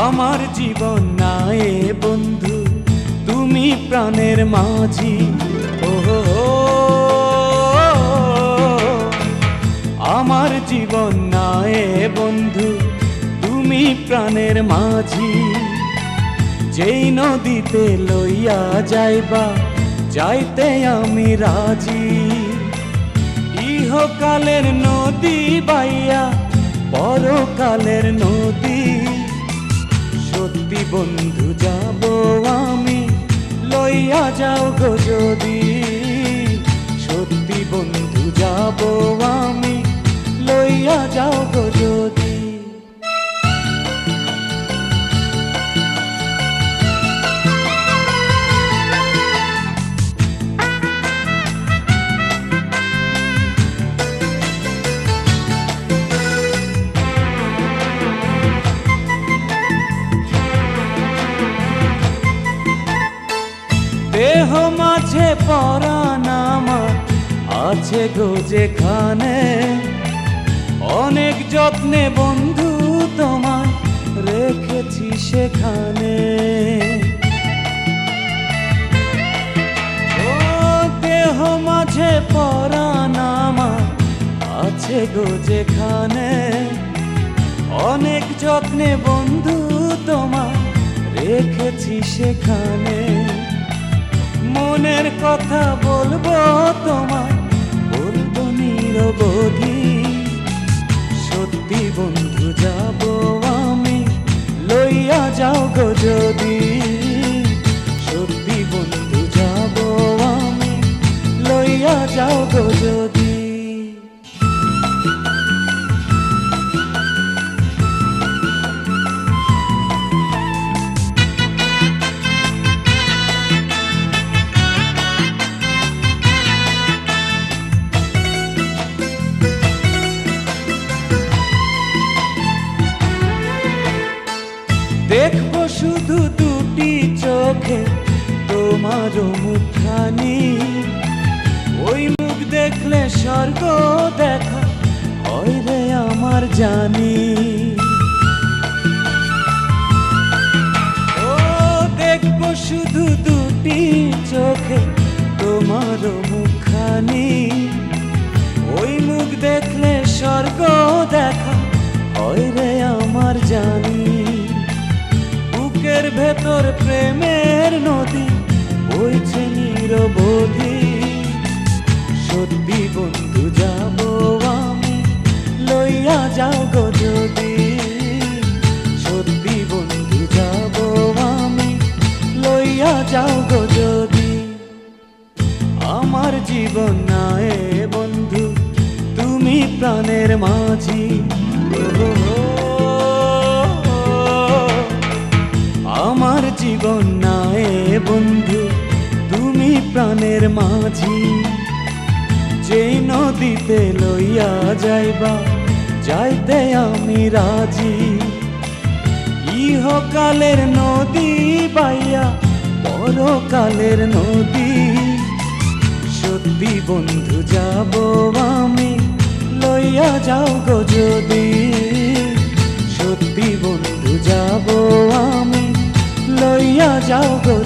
আমার জীবন নায়ে বন্ধু তুমি প্রাণের মাঝি। ও আমার জীবন নায়ে বন্ধু তুমি প্রাণের মাঝি। যেই নদীতে লইয়া যাইবা যাইতে আমি রাজি। ইহকালের নদী বাইয়া পরকালের নদী। সত্যি বন্ধু যাব আমি লইয়া যাও গো যদি। সত্যি বন্ধু যাব আমি লইয়া যাও গো যদি। দেহ মাঝে পরাণ আমার আছে গো যেখানে। অনেক যত্নে বন্ধু তোমায় রেখেছি সেখানে। ও দেহ মাঝে পরাণ আমার আছে গো যেখানে। অনেক যত্নে বন্ধু তোমায় রেখেছি সেখানে। মনের কথা বলবো তোমায় বলবো নিরবধি। সত্যি বন্ধু যাব আমি লইয়া যাও গো যদি। সত্যি বন্ধু যাব আমি লইয়া যাও গো যদি। দেখবো শুধু দুটি চোখে তোমার মুখখানি। ওই মুখ দেখলে স্বর্গ দেখা হয় রে আমার জানি। ও দেখবো শুধু দুটি চোখে তোমার মুখখানি। ওই মুখ দেখলে স্বর্গ দেখা হয় রে আমার জানি। বুকের ভেতর প্রেমের নদী বইছে নিরবধি। সত্যি বন্ধু যাব আমি লইয়া যাও গো যদি। সত্যি বন্ধু যাব আমি লইয়া যাও গো যদি। আমার জীবন নায়ে বন্ধু তুমি প্রাণের মাঝি। আমার জীবন নায়ে বন্ধু তুমি প্রাণের মাঝি। যেই নদীতে লইয়া যাইবা যাইতে আমি রাজি। ইহকালের নদী বাইয়া পরকালের নদী। সত্যি বন্ধু যাব আমি লইয়া যাও গো যদি। সত্যি বন্ধু যাব আমি লইয়া যাও গো।